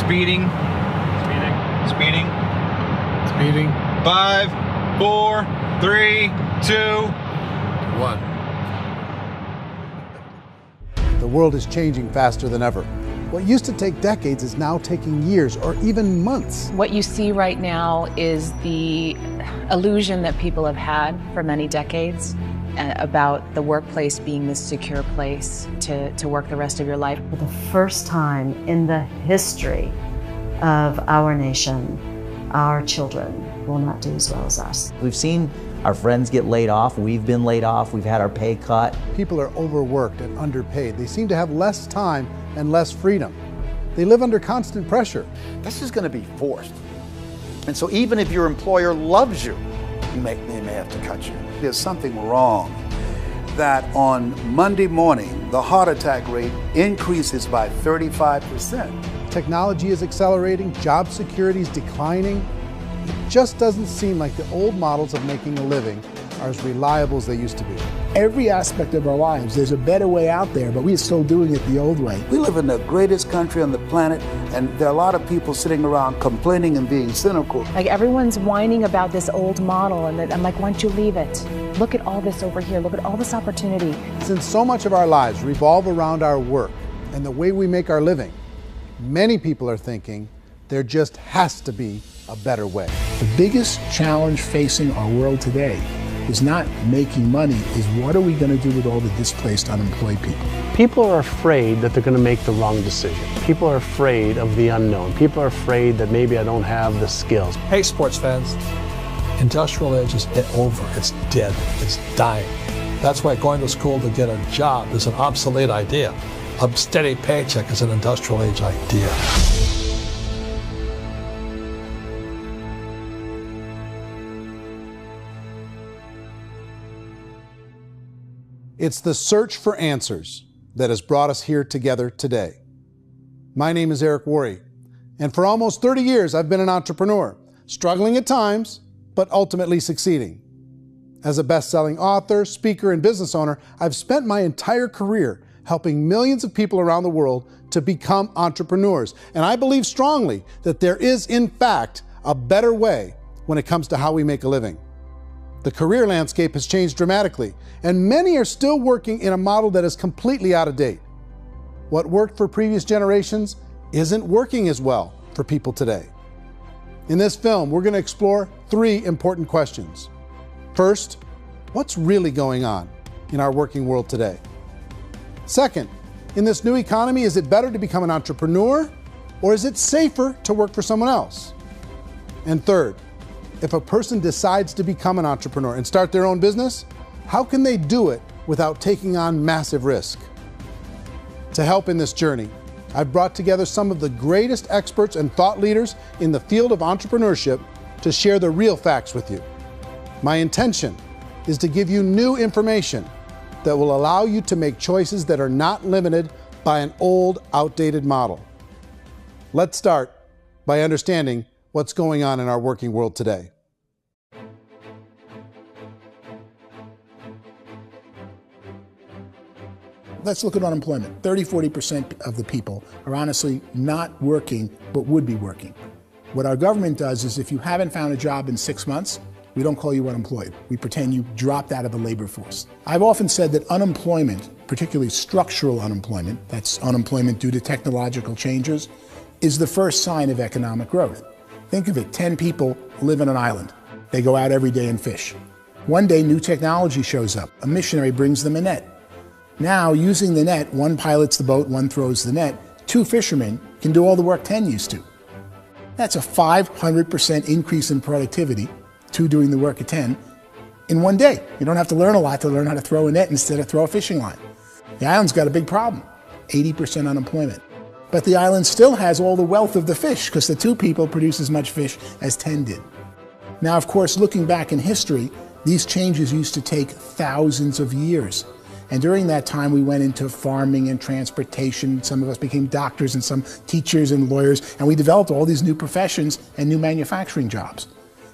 Speeding. Speeding. Speeding. 5, 4, 3, 2, 1. The world is changing faster than ever. What used to take decades is now taking years or even months. What you see right now is the illusion that people have had for many decades about the workplace being this secure place to work the rest of your life. For the first time in the history of our nation, our children will not do as well as us. We've seen our friends get laid off. We've been laid off. We've had our pay cut. People are overworked and underpaid. They seem to have less time and less freedom. They live under constant pressure. This is going to be forced. And so even if your employer loves you, they may have to cut you. There's something wrong that on Monday morning, the heart attack rate increases by 35%. Technology is accelerating, job security is declining. It just doesn't seem like the old models of making a living are as reliable as they used to be. Every aspect of our lives, there's a better way out there, but we're still doing it the old way. We live in the greatest country on the planet, and there are a lot of people sitting around complaining and being cynical. Like everyone's whining about this old model, and I'm like, why don't you leave it? Look at all this over here. Look at all this opportunity. Since so much of our lives revolve around our work and the way we make our living, many people are thinking there just has to be a better way. The biggest challenge facing our world today is not making money, is what are we going to do with all the displaced, unemployed people? People are afraid that they're going to make the wrong decision. People are afraid of the unknown. People are afraid that maybe I don't have the skills. Hey, sports fans, industrial age is over. It's dead. It's dying. That's why going to school to get a job is an obsolete idea. A steady paycheck is an industrial age idea. It's the search for answers that has brought us here together today. My name is Eric Worre, and for almost 30 years I've been an entrepreneur, struggling at times, but ultimately succeeding. As a best-selling author, speaker, and business owner, I've spent my entire career helping millions of people around the world to become entrepreneurs. And I believe strongly that there is, in fact, a better way when it comes to how we make a living. The career landscape has changed dramatically, and many are still working in a model that is completely out of date. What worked for previous generations isn't working as well for people today. In this film, we're going to explore 3 important questions. First, what's really going on in our working world today? Second, in this new economy, is it better to become an entrepreneur, or is it safer to work for someone else? And third, if a person decides to become an entrepreneur and start their own business, how can they do it without taking on massive risk? To help in this journey, I've brought together some of the greatest experts and thought leaders in the field of entrepreneurship to share the real facts with you. My intention is to give you new information that will allow you to make choices that are not limited by an old, outdated model. Let's start by understanding what's going on in our working world today. Let's look at unemployment. 30–40% of the people are honestly not working, but would be working. What our government does is if you haven't found a job in 6 months, we don't call you unemployed. We pretend you dropped out of the labor force. I've often said that unemployment, particularly structural unemployment, that's unemployment due to technological changes, is the first sign of economic growth. Think of it, 10 people live on an island. They go out every day and fish. One day, new technology shows up. A missionary brings them a net. Now, using the net, one pilots the boat, one throws the net. 2 fishermen can do all the work 10 used to. That's a 500% increase in productivity, 2 doing the work of 10, in one day. You don't have to learn a lot to learn how to throw a net instead of throw a fishing line. The island's got a big problem, 80% unemployment. But the island still has all the wealth of the fish because the 2 people produce as much fish as 10 did. Now, of course, looking back in history, these changes used to take thousands of years. And during that time, we went into farming and transportation. Some of us became doctors and some teachers and lawyers, and we developed all these new professions and new manufacturing jobs.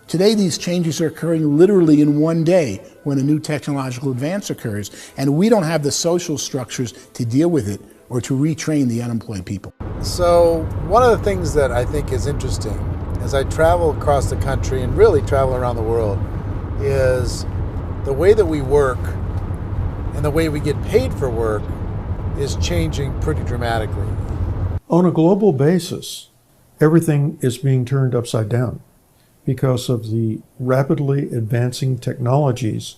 Today, these changes are occurring literally in one day when a new technological advance occurs, and we don't have the social structures to deal with it or to retrain the unemployed people. So one of the things that I think is interesting as I travel across the country and really travel around the world is the way that we work and the way we get paid for work is changing pretty dramatically. On a global basis, everything is being turned upside down because of the rapidly advancing technologies.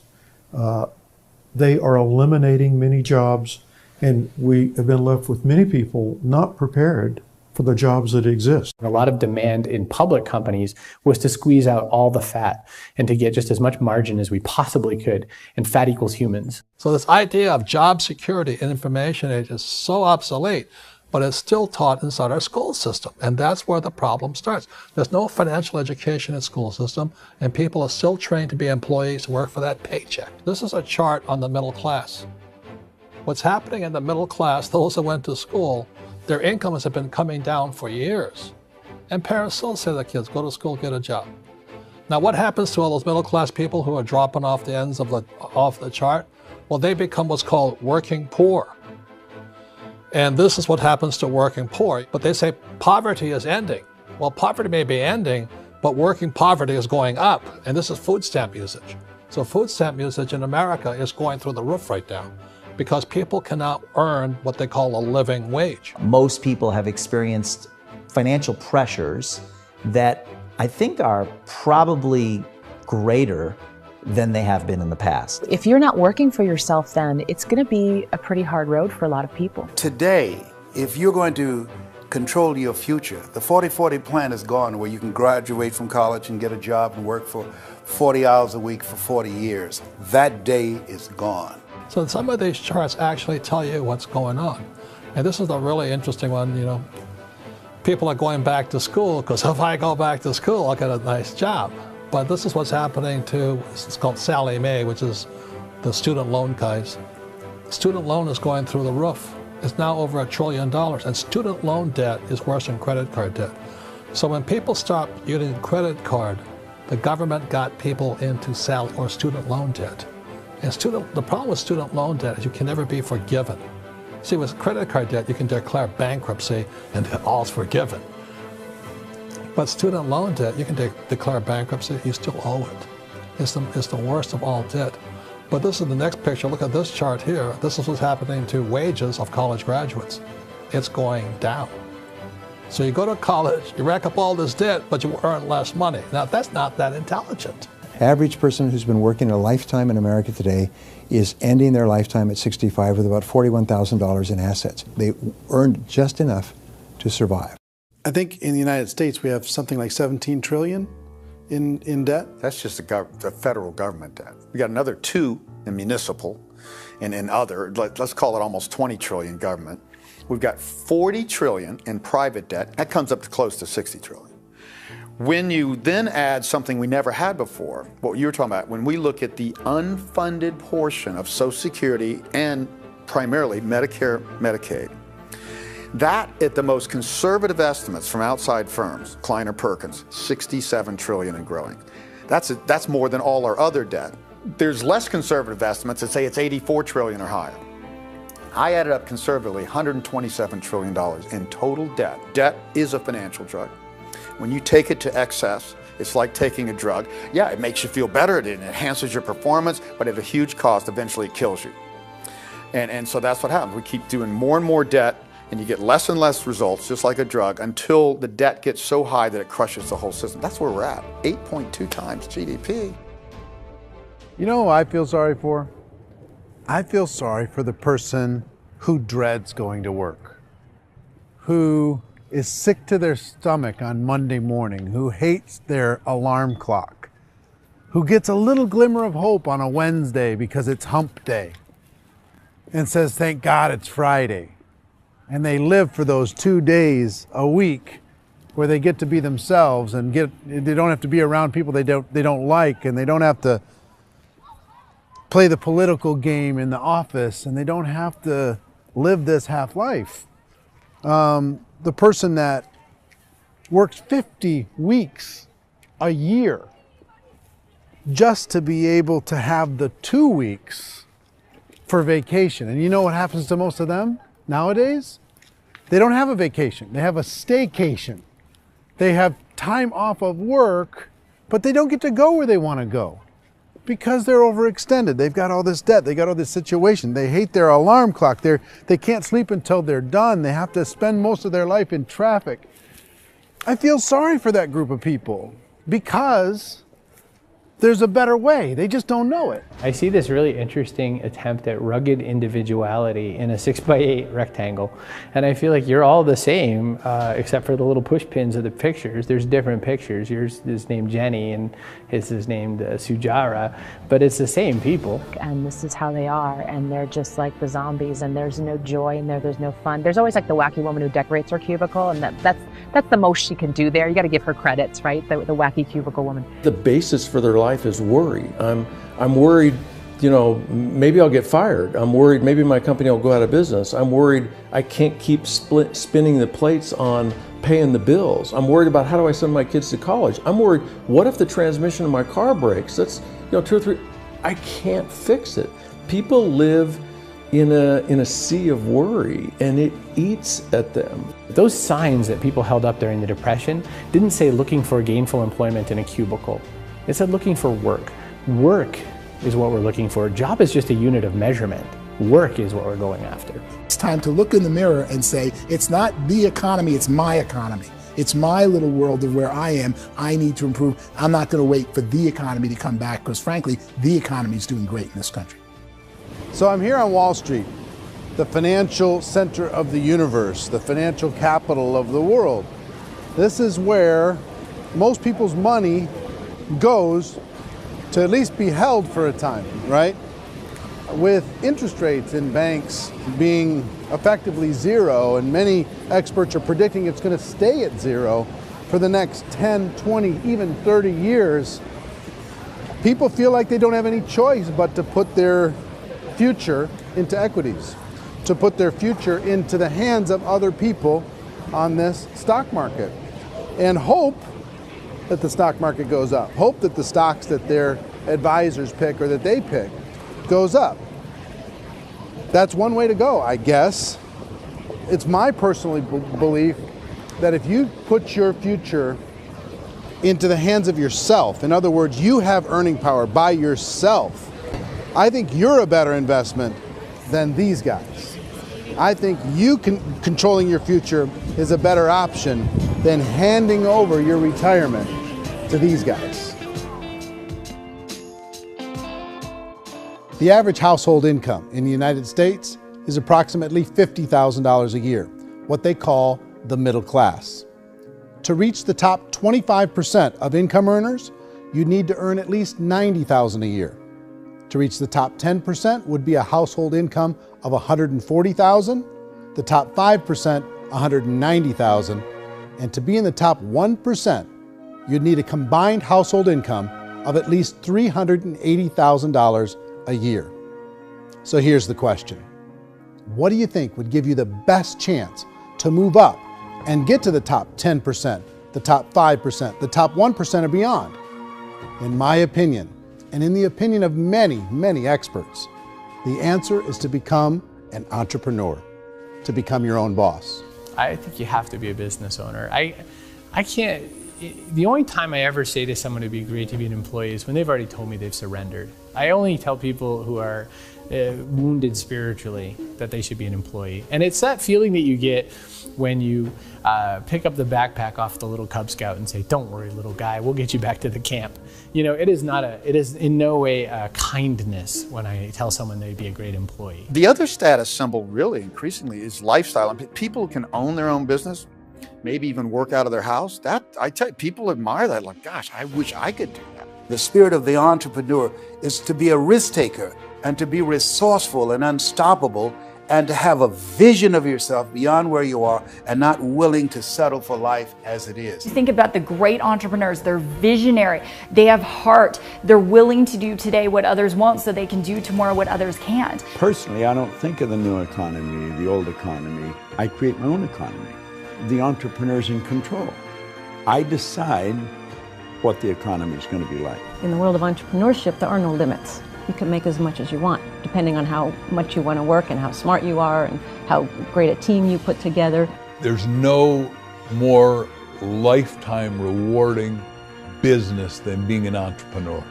They are eliminating many jobs, and we have been left with many people not prepared for the jobs that exist. A lot of demand in public companies was to squeeze out all the fat and to get just as much margin as we possibly could, and fat equals humans. So this idea of job security in information age is so obsolete, but it's still taught inside our school system, and that's where the problem starts. There's no financial education in school system, and people are still trained to be employees who work for that paycheck. This is a chart on the middle class. What's happening in the middle class, those that went to school, their incomes have been coming down for years. And parents still say to their kids, go to school, get a job. Now what happens to all those middle class people who are dropping off the ends of the chart? Well, they become what's called working poor. And this is what happens to working poor. But they say poverty is ending. Well, poverty may be ending, but working poverty is going up. And this is food stamp usage. So food stamp usage in America is going through the roof right now, because people cannot earn what they call a living wage. Most people have experienced financial pressures that I think are probably greater than they have been in the past. If you're not working for yourself, then it's going to be a pretty hard road for a lot of people. Today, if you're going to control your future, the 40-40 plan is gone, where you can graduate from college and get a job and work for 40 hours a week for 40 years. That day is gone. So some of these charts actually tell you what's going on. And this is a really interesting one, you know. People are going back to school because if I go back to school, I'll get a nice job. But this is what's happening to, it's called Sallie Mae, which is the student loan guys. Student loan is going through the roof. It's now over $1 trillion, and student loan debt is worse than credit card debt. So when people stopped using credit card, the government got people into student loan debt. And the problem with student loan debt is you can never be forgiven. See, with credit card debt, you can declare bankruptcy and all's forgiven. But student loan debt, you can declare bankruptcy, you still owe it. It's the worst of all debt. But this is the next picture. Look at this chart here. This is what's happening to wages of college graduates. It's going down. So you go to college, you rack up all this debt, but you earn less money. Now, that's not that intelligent. Average person who's been working a lifetime in America today is ending their lifetime at 65 with about $41,000 in assets. They earned just enough to survive. I think in the United States we have something like 17 trillion in debt. That's just the federal government debt. We got another 2 in municipal and in other, let's call it almost 20 trillion government. We've got 40 trillion in private debt. That comes up to close to 60 trillion. When you then add something we never had before, what you were talking about, when we look at the unfunded portion of Social Security and primarily Medicare, Medicaid, that, at the most conservative estimates from outside firms, Kleiner Perkins, 67 trillion and growing. That's more than all our other debt. There's less conservative estimates that say it's 84 trillion or higher. I added up conservatively $127 trillion in total debt. Debt is a financial drug. When you take it to excess, it's like taking a drug. Yeah, it makes you feel better, it enhances your performance, but at a huge cost, eventually it kills you. And so that's what happens. We keep doing more and more debt, and you get less and less results, just like a drug, until the debt gets so high that it crushes the whole system. That's where we're at, 8.2 times GDP. You know who I feel sorry for? I feel sorry for the person who dreads going to work, who is sick to their stomach on Monday morning, who hates their alarm clock, who gets a little glimmer of hope on a Wednesday because it's hump day and says, thank God it's Friday. And they live for those 2 days a week where they get to be themselves and they don't have to be around people they don't like, and they don't have to play the political game in the office, and they don't have to live this half life. The person that works 50 weeks a year just to be able to have the 2 weeks for vacation. And you know what happens to most of them? Nowadays, they don't have a vacation. They have a staycation. They have time off of work, but they don't get to go where they want to go because they're overextended. They've got all this debt. They got all this situation. They hate their alarm clock. They can't sleep until they're done. They have to spend most of their life in traffic. I feel sorry for that group of people because there's a better way. They just don't know it. I see this really interesting attempt at rugged individuality in a 6x8 rectangle. And I feel like you're all the same, except for the little push pins of the pictures. There's different pictures. Yours is named Jenny and his is named Sujara, but it's the same people. And this is how they are, and they're just like the zombies, and there's no joy in there, there's no fun. There's always like the wacky woman who decorates her cubicle, and that's the most she can do there. You got to give her credits, right? The wacky cubicle woman. The basis for their life is worry. I'm worried, you know, maybe I'll get fired. I'm worried maybe my company will go out of business. I'm worried I can't keep spinning the plates on paying the bills. I'm worried about how do I send my kids to college. I'm worried, what if the transmission of my car breaks? That's, you know, 2 or 3, I can't fix it. People live in a sea of worry, and it eats at them. Those signs that people held up during the Depression didn't say looking for gainful employment in a cubicle. It said looking for work. Work is what we're looking for. Job is just a unit of measurement. Work is what we're going after. It's time to look in the mirror and say, it's not the economy, it's my economy. It's my little world of where I am. I need to improve. I'm not going to wait for the economy to come back because, frankly, the economy is doing great in this country. So I'm here on Wall Street, the financial center of the universe, the financial capital of the world. This is where most people's money goes to at least be held for a time, right? With interest rates in banks being effectively zero, and many experts are predicting it's going to stay at zero for the next 10, 20, even 30 years, people feel like they don't have any choice but to put their future into equities, to put their future into the hands of other people on this stock market, and hope that the stock market goes up, hope that the stocks that their advisors pick or that they pick goes up. That's one way to go, I guess. It's my personal belief that if you put your future into the hands of yourself, in other words, you have earning power by yourself, I think you're a better investment than these guys. I think you controlling your future is a better option than handing over your retirement to these guys. The average household income in the United States is approximately $50,000 a year, what they call the middle class. To reach the top 25% of income earners, you need to earn at least $90,000 a year. To reach the top 10% would be a household income of $140,000, the top 5%, $190,000, and to be in the top 1%, you'd need a combined household income of at least $380,000 a year. So here's the question. What do you think would give you the best chance to move up and get to the top 10%, the top 5%, the top 1% or beyond? In my opinion, and in the opinion of many, many experts, the answer is to become an entrepreneur, to become your own boss. I think you have to be a business owner. I can't, the only time I ever say to someone it'd be great to be an employee is when they've already told me they've surrendered. I only tell people who are wounded spiritually that they should be an employee. And it's that feeling that you get when you pick up the backpack off the little Cub Scout and say, "Don't worry, little guy, we'll get you back to the camp." You know, it is in no way a kindness when I tell someone they'd be a great employee. The other status symbol really increasingly is lifestyle. I mean, people can own their own business, maybe even work out of their house. That, I tell you, people admire that, like, gosh, I wish I could do that. The spirit of the entrepreneur is to be a risk taker and to be resourceful and unstoppable and to have a vision of yourself beyond where you are and not willing to settle for life as it is. Think about the great entrepreneurs. They're visionary. They have heart. They're willing to do today what others won't so they can do tomorrow what others can't. Personally, I don't think of the new economy, the old economy. I create my own economy. The entrepreneur's in control. I decide what the economy is going to be like. In the world of entrepreneurship, there are no limits. You can make as much as you want, depending on how much you want to work and how smart you are and how great a team you put together. There's no more lifetime rewarding business than being an entrepreneur.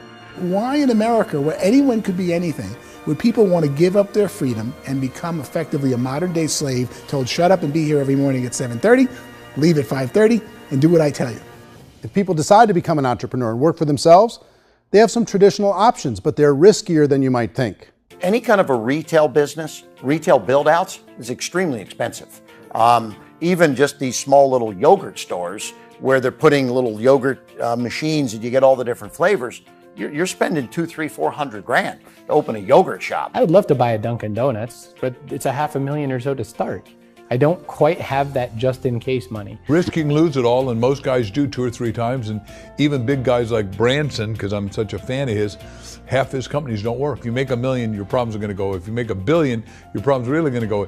Why in America, where anyone could be anything, would people want to give up their freedom and become effectively a modern-day slave, told shut up and be here every morning at 7:30, leave at 5:30, and do what I tell you? If people decide to become an entrepreneur and work for themselves, they have some traditional options, but they're riskier than you might think. Any kind of a retail business, retail build-outs, is extremely expensive. Even just these small little yogurt stores where they're putting little yogurt machines and you get all the different flavors, you're spending $200,000, $300,000, $400,000 to open a yogurt shop. I would love to buy a Dunkin' Donuts, but it's $500,000 or so to start. I don't quite have that just in case money. Risk you can lose it all, and most guys do 2 or 3 times, and even big guys like Branson, because I'm such a fan of his, half his companies don't work. If you make $1 million, your problems are going to go. If you make $1 billion, your problems are really going to go.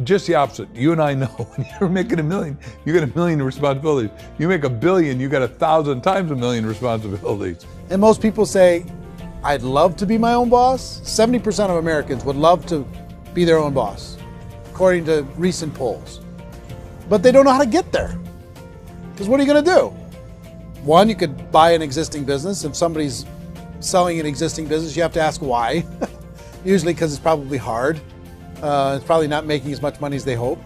Just the opposite. You and I know when you're making $1 million, you get $1 million responsibilities. You make $1 billion, you got 1,000 times $1 million responsibilities. And most people say, I'd love to be my own boss. 70% of Americans would love to be their own boss, according to recent polls. But they don't know how to get there. Because what are you going to do? One, you could buy an existing business. If somebody's selling an existing business, you have to ask why. Usually because it's probably hard. It's probably not making as much money as they hope.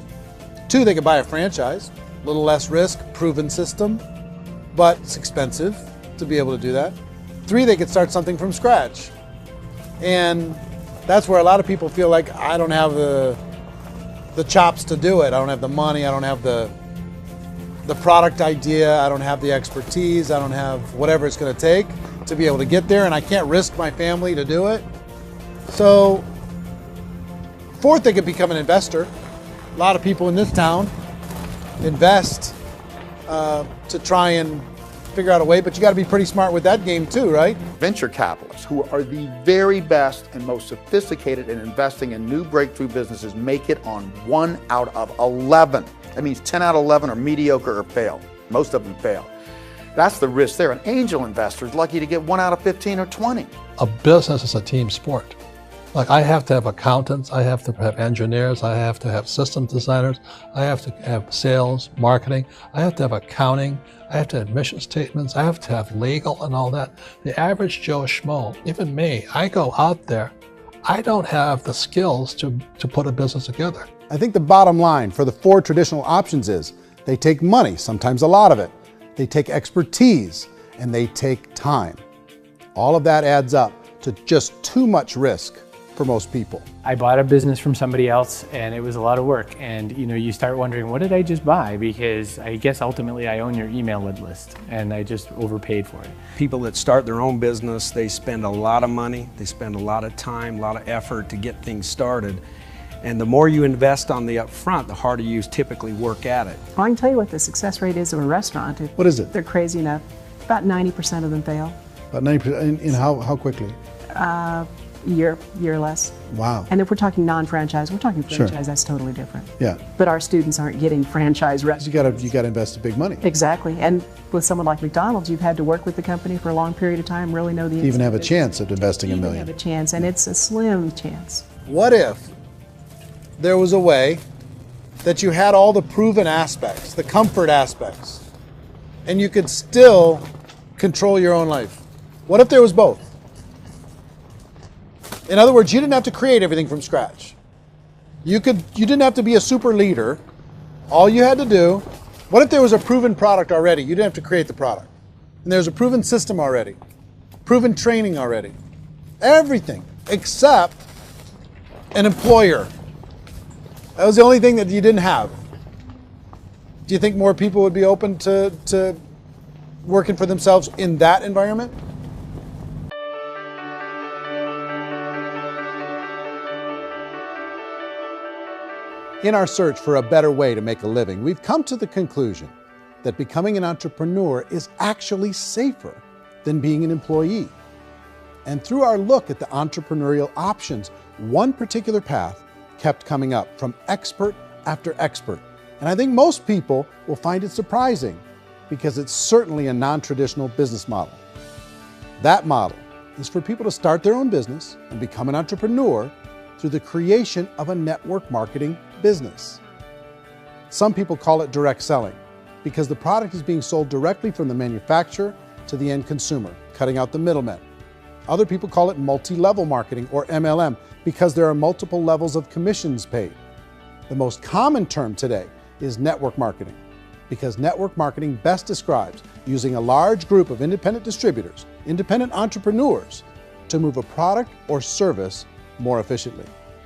2, they could buy a franchise. A little less risk, proven system, but it's expensive to be able to do that. 3, they could start something from scratch. And that's where a lot of people feel like, I don't have the chops to do it. I don't have the money. I don't have the product idea. I don't have the expertise. I don't have whatever it's going to take to be able to get there, and I can't risk my family to do it. So, 4th, they could become an investor. A lot of people in this town invest to try and figure out a way, but you got to be pretty smart with that game too, right? Venture capitalists, who are the very best and most sophisticated in investing in new breakthrough businesses, make it on 1 out of 11. That means 10 out of 11 are mediocre or fail. Most of them fail. That's the risk there. An angel investor is lucky to get 1 out of 15 or 20. A business is a team sport. Like, I have to have accountants, I have to have engineers, I have to have systems designers, I have to have sales, marketing, I have to have accounting, I have to have mission statements, I have to have legal and all that. The average Joe Schmo, even me, I go out there, I don't have the skills to put a business together. I think the bottom line for the 4 traditional options is they take money, sometimes a lot of it. They take expertise, and they take time. All of that adds up to just too much risk for most people. I bought a business from somebody else and it was a lot of work. And you start wondering, what did I just buy? Because I guess ultimately I own your email list and I just overpaid for it. People that start their own business, they spend a lot of money, they spend a lot of time, a lot of effort to get things started. And the more you invest on the upfront, the harder you typically work at it. I can tell you what the success rate is of a restaurant. What is it? They're crazy enough. About 90% of them fail. About 90%, in how quickly? Year or less. Wow. And if we're talking non-franchise, we're talking franchise, Sure. That's totally different. Yeah. But our students aren't getting franchise restaurants. You got to invest big money. Exactly. And with someone like McDonald's, you've had to work with the company for a long period of time, really know the Even have a business. chance at investing $1 million. Have a chance, and it's a slim chance. What if there was a way that you had all the proven aspects, the comfort aspects, and you could still control your own life? What if there was both? In other words, you didn't have to create everything from scratch. You didn't have to be a super leader. All you had to do, what if there was a proven product already? You didn't have to create the product. And there's a proven system already, proven training already. Everything except an employer. That was the only thing that you didn't have. Do you think more people would be open to working for themselves in that environment? In our search for a better way to make a living, we've come to the conclusion that becoming an entrepreneur is actually safer than being an employee. And through our look at the entrepreneurial options, one particular path kept coming up from expert after expert. And I think most people will find it surprising because it's certainly a non-traditional business model. That model is for people to start their own business and become an entrepreneur through the creation of a network marketing business. Some people call it direct selling because the product is being sold directly from the manufacturer to the end consumer, cutting out the middlemen. Other people call it multi-level marketing, or MLM, because there are multiple levels of commissions paid. The most common term today is network marketing, because network marketing best describes using a large group of independent distributors, independent entrepreneurs, to move a product or service more efficiently.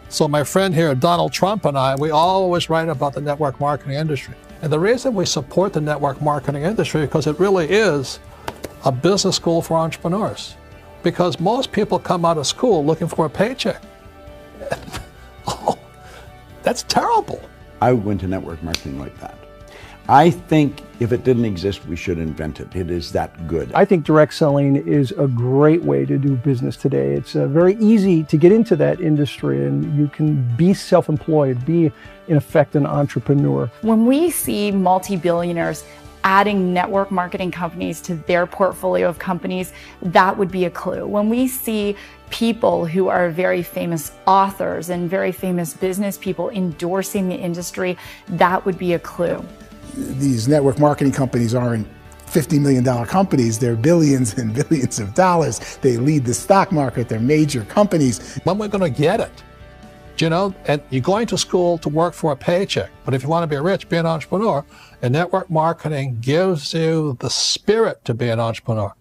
So my friend here, Donald Trump, and I, we always write about the network marketing industry. And the reason we support the network marketing industry is because it really is a business school for entrepreneurs. Because most people come out of school looking for a paycheck. Oh, that's terrible. I went to network marketing like that. I think if it didn't exist, we should invent it. It is that good. I think direct selling is a great way to do business today. It's very easy to get into that industry, and you can be self-employed, be in effect an entrepreneur. When we see multi-billionaires adding network marketing companies to their portfolio of companies, that would be a clue. When we see people who are very famous authors and very famous business people endorsing the industry, that would be a clue. These network marketing companies aren't $50 million companies, they're billions and billions of dollars. They lead the stock market, they're major companies. When we're going to get it? You know, and you're going to school to work for a paycheck, but if you want to be rich, be an entrepreneur, and network marketing gives you the spirit to be an entrepreneur.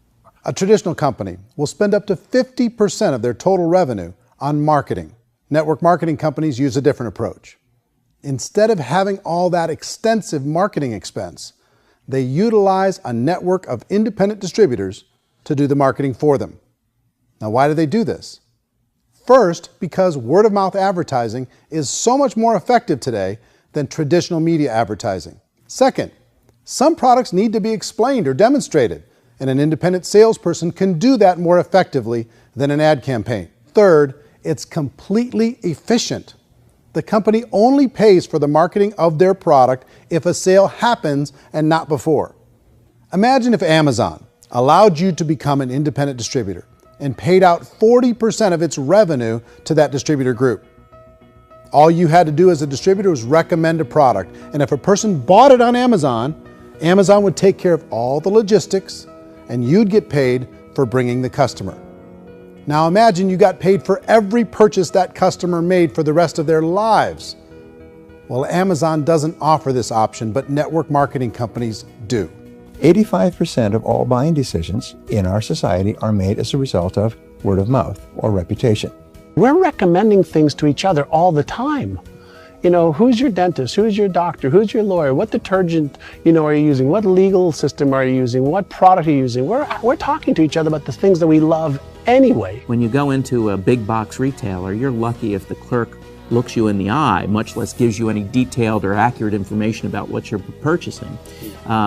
A traditional company will spend up to 50% of their total revenue on marketing. Network marketing companies use a different approach. Instead of having all that extensive marketing expense, they utilize a network of independent distributors to do the marketing for them. Now, why do they do this? First, because word-of-mouth advertising is so much more effective today than traditional media advertising. Second, some products need to be explained or demonstrated, and an independent salesperson can do that more effectively than an ad campaign. Third, it's completely efficient. The company only pays for the marketing of their product if a sale happens and not before. Imagine if Amazon allowed you to become an independent distributor and paid out 40% of its revenue to that distributor group. All you had to do as a distributor was recommend a product, and if a person bought it on Amazon, Amazon would take care of all the logistics, and you'd get paid for bringing the customer. Now imagine you got paid for every purchase that customer made for the rest of their lives. Well, Amazon doesn't offer this option, but network marketing companies do. 85% of all buying decisions in our society are made as a result of word of mouth or reputation. We're recommending things to each other all the time. You know, who's your dentist? Who's your doctor? Who's your lawyer? What detergent, are you using? What legal system are you using? What product are you using? We're talking to each other about the things that we love anyway. When you go into a big box retailer, you're lucky if the clerk looks you in the eye, much less gives you any detailed or accurate information about what you're purchasing.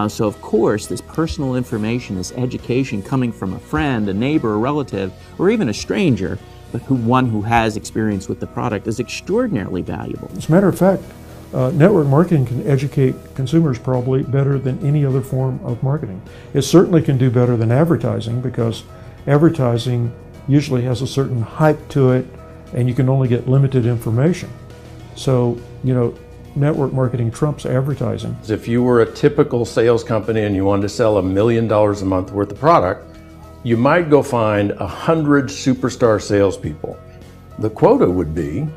So of course, this personal information, this education coming from a friend, a neighbor, a relative, or even a stranger, but one who has experience with the product is extraordinarily valuable. As a matter of fact, network marketing can educate consumers probably better than any other form of marketing. It certainly can do better than advertising, because advertising usually has a certain hype to it, and you can only get limited information. So, network marketing trumps advertising. If you were a typical sales company and you wanted to sell $1 million a month worth of product, you might go find 100 superstar salespeople. The quota would be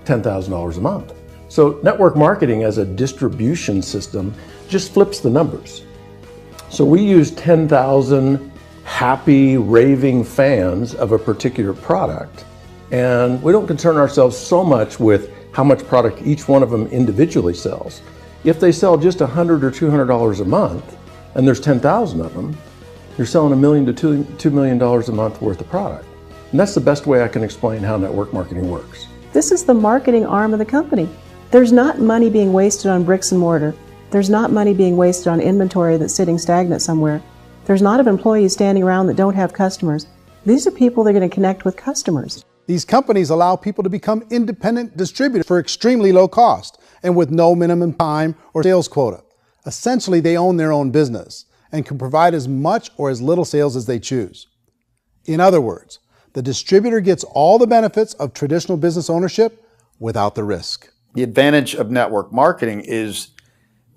$10,000 a month. So network marketing as a distribution system just flips the numbers. So we use 10,000 happy, raving fans of a particular product, and we don't concern ourselves so much with how much product each one of them individually sells. If they sell just $100 or $200 a month, and there's 10,000 of them, you're selling $1 million to $2 million a month worth of product. And that's the best way I can explain how network marketing works. This is the marketing arm of the company. There's not money being wasted on bricks and mortar. There's not money being wasted on inventory that's sitting stagnant somewhere. There's not of employees standing around that don't have customers. These are people that are going to connect with customers. These companies allow people to become independent distributors for extremely low cost and with no minimum time or sales quota. Essentially, they own their own business and can provide as much or as little sales as they choose. In other words, The distributor gets all the benefits of traditional business ownership without the risk. The advantage of network marketing is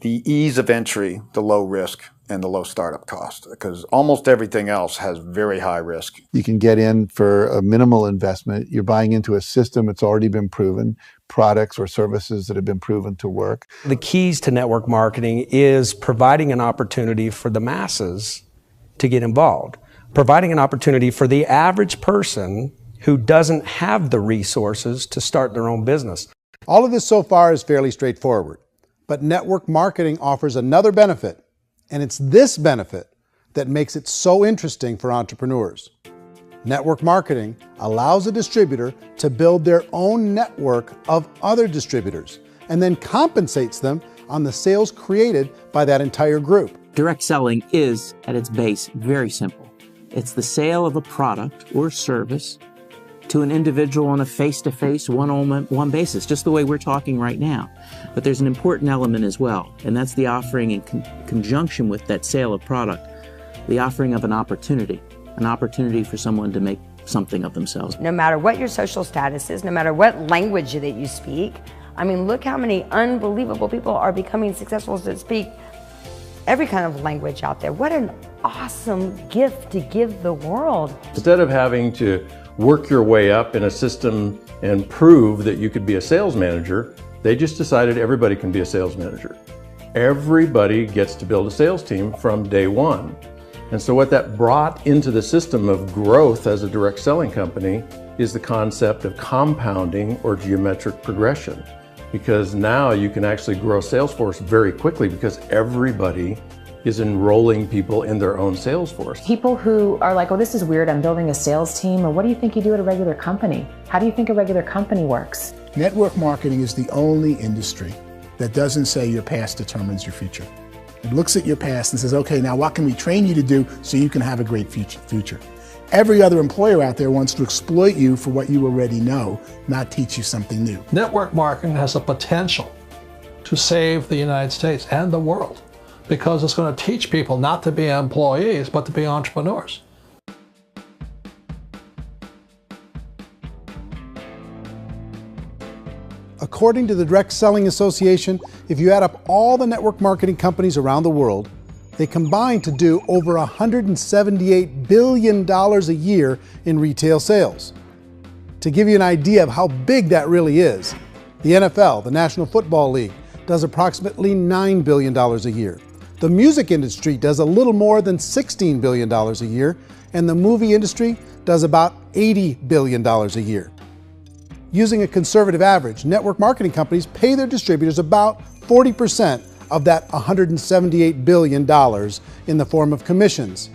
the ease of entry, the low risk, and the low startup cost, because almost everything else has very high risk. You can get in for a minimal investment. You're buying into a system that's already been proven, products or services that have been proven to work. The keys to network marketing is providing an opportunity for the masses to get involved, providing an opportunity for the average person who doesn't have the resources to start their own business. All of this so far is fairly straightforward, but network marketing offers another benefit, and it's this benefit that makes it so interesting for entrepreneurs. Network marketing allows a distributor to build their own network of other distributors and then compensates them on the sales created by that entire group. Direct selling is, at its base, very simple. It's the sale of a product or service to an individual on a face-to-face, one-on-one basis, just the way we're talking right now. But there's an important element as well, and that's the offering in conjunction with that sale of product, the offering of an opportunity for someone to make something of themselves. No matter what your social status is, no matter what language that you speak, I mean, look how many unbelievable people are becoming successful that speak every kind of language out there. What an awesome gift to give the world. Instead of having to work your way up in a system and prove that you could be a sales manager, they just decided everybody can be a sales manager. Everybody gets to build a sales team from day one. And so what that brought into the system of growth as a direct selling company is the concept of compounding or geometric progression. Because now you can actually grow a sales force very quickly because everybody is enrolling people in their own sales force. People who are like, oh, this is weird, I'm building a sales team, or what do you think you do at a regular company? How do you think a regular company works? Network marketing is the only industry that doesn't say your past determines your future. It looks at your past and says, okay, now what can we train you to do so you can have a great future? Every other employer out there wants to exploit you for what you already know, not teach you something new. Network marketing has the potential to save the United States and the world because it's going to teach people not to be employees, but to be entrepreneurs. According to the Direct Selling Association, if you add up all the network marketing companies around the world, they combine to do over $178 billion a year in retail sales. To give you an idea of how big that really is, the NFL, the National Football League, does approximately $9 billion a year. The music industry does a little more than $16 billion a year, and the movie industry does about $80 billion a year. Using a conservative average, network marketing companies pay their distributors about 40% of that $178 billion in the form of commissions,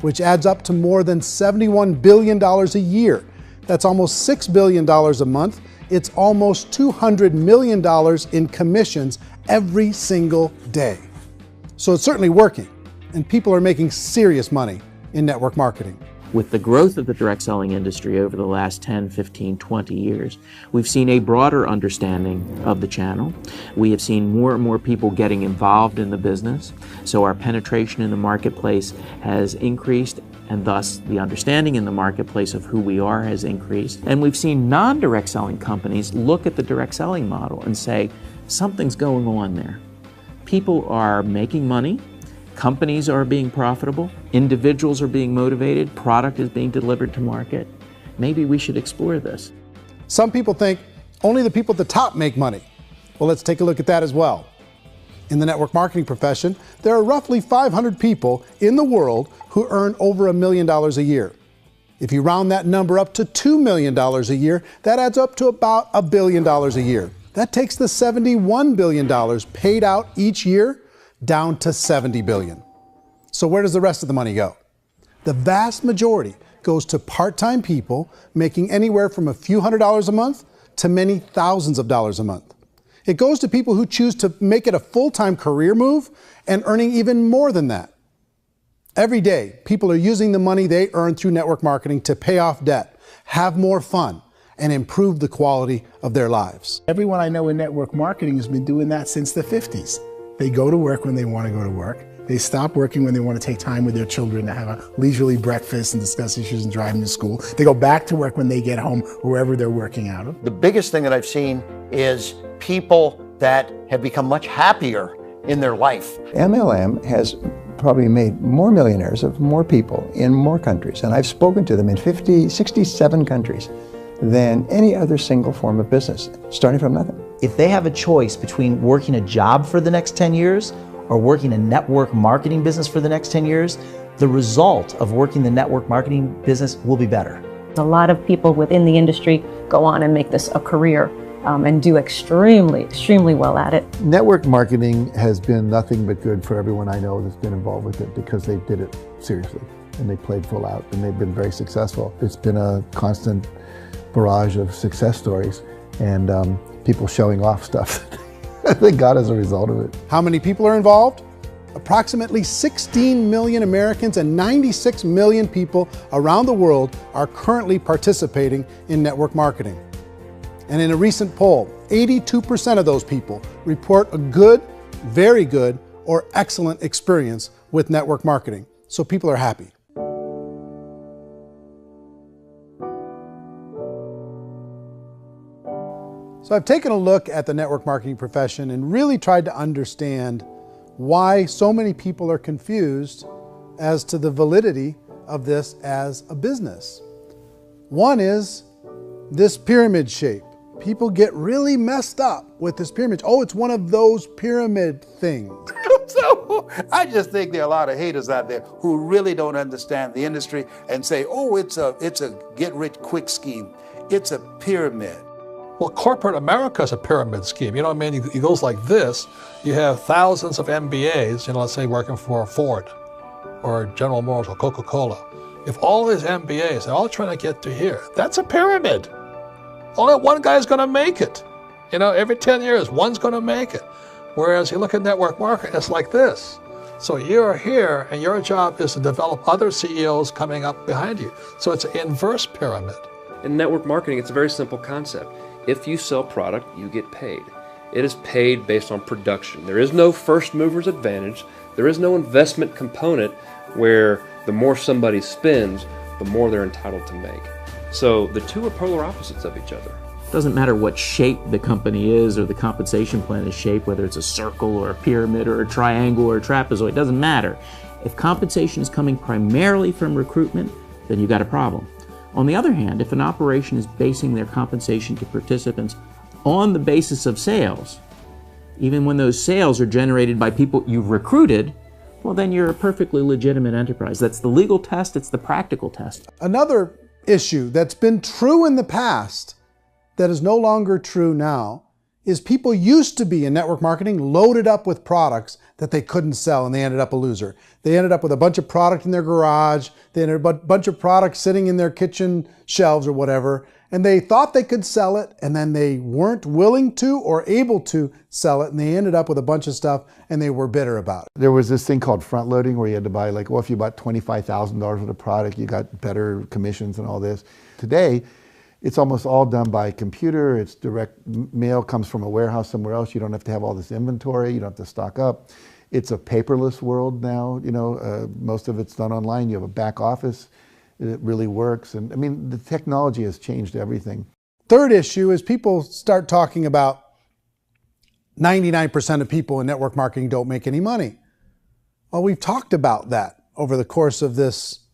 which adds up to more than $71 billion a year. That's almost $6 billion a month. It's almost $200 million in commissions every single day. So it's certainly working, and people are making serious money in network marketing. With the growth of the direct selling industry over the last 10, 15, 20 years, we've seen a broader understanding of the channel. We have seen more and more people getting involved in the business, so our penetration in the marketplace has increased, and thus the understanding in the marketplace of who we are has increased. And we've seen non-direct selling companies look at the direct selling model and say, something's going on there. People are making money, companies are being profitable, individuals are being motivated, product is being delivered to market. Maybe we should explore this. Some people think only the people at the top make money. Well, let's take a look at that as well. In the network marketing profession, there are roughly 500 people in the world who earn over $1 million a year. If you round that number up to $2 million a year, that adds up to about $1 billion a year. That takes the $71 billion paid out each year down to $70 billion. So where does the rest of the money go? The vast majority goes to part-time people making anywhere from a few $100s a month to many thousands of dollars a month. It goes to people who choose to make it a full-time career move and earning even more than that. Every day, people are using the money they earn through network marketing to pay off debt, have more fun, and improve the quality of their lives. Everyone I know in network marketing has been doing that since the 50s. They go to work when they want to go to work. They stop working when they want to take time with their children to have a leisurely breakfast and discuss issues and driving to school. They go back to work when they get home, wherever they're working out of. The biggest thing that I've seen is people that have become much happier in their life. MLM has probably made more millionaires of more people in more countries, and I've spoken to them in 67 countries, than any other single form of business, starting from nothing. If they have a choice between working a job for the next 10 years or working a network marketing business for the next 10 years, the result of working the network marketing business will be better. A lot of people within the industry go on and make this a career and do extremely well at it. Network marketing has been nothing but good for everyone I know that's been involved with it because they did it seriously and they played full out and they've been very successful. It's been a constant barrage of success stories and people showing off stuff that they got as a result of it. How many people are involved? Approximately 16 million Americans and 96 million people around the world are currently participating in network marketing. And in a recent poll, 82% of those people report a good, very good, or excellent experience with network marketing. So people are happy. So I've taken a look at the network marketing profession and really tried to understand why so many people are confused as to the validity of this as a business. One is this pyramid shape. People get really messed up with this pyramid. Oh, it's one of those pyramid things. So I just think there are a lot of haters out there who really don't understand the industry and say, oh, it's a get-rich-quick scheme. It's a pyramid. Well, corporate America is a pyramid scheme. You know what I mean? It goes like this. You have thousands of MBAs, let's say working for Ford or General Motors or Coca-Cola. If all these MBAs are all trying to get to here, that's a pyramid. Only one guy's going to make it. Every 10 years, one's going to make it. Whereas you look at network marketing, it's like this. So you're here, and your job is to develop other CEOs coming up behind you. So it's an inverse pyramid. In network marketing, it's a very simple concept. If you sell product, you get paid. It is paid based on production. There is no first mover's advantage. There is no investment component where the more somebody spends, the more they're entitled to make. So the two are polar opposites of each other. It doesn't matter what shape the company is or the compensation plan is shaped, whether it's a circle or a pyramid or a triangle or a trapezoid, it doesn't matter. If compensation is coming primarily from recruitment, then you've got a problem. On the other hand, if an operation is basing their compensation to participants on the basis of sales, even when those sales are generated by people you've recruited, well, then you're a perfectly legitimate enterprise. That's the legal test, it's the practical test. Another issue that's been true in the past that is no longer true now is people used to be in network marketing loaded up with products that they couldn't sell and they ended up a loser. They ended up with a bunch of product in their garage, they ended up with a bunch of products sitting in their kitchen shelves or whatever, and they thought they could sell it and then they weren't willing to or able to sell it and they ended up with a bunch of stuff and they were bitter about it. There was this thing called front loading where you had to buy if you bought $25,000 worth of product, you got better commissions and all this. Today, it's almost all done by computer. It's direct mail comes from a warehouse somewhere else. You don't have to have all this inventory. You don't have to stock up. It's a paperless world now. Most of it's done online. You have a back office. It really works. And I mean, the technology has changed everything. Third issue is people start talking about 99% of people in network marketing don't make any money. Well, we've talked about that over the course of this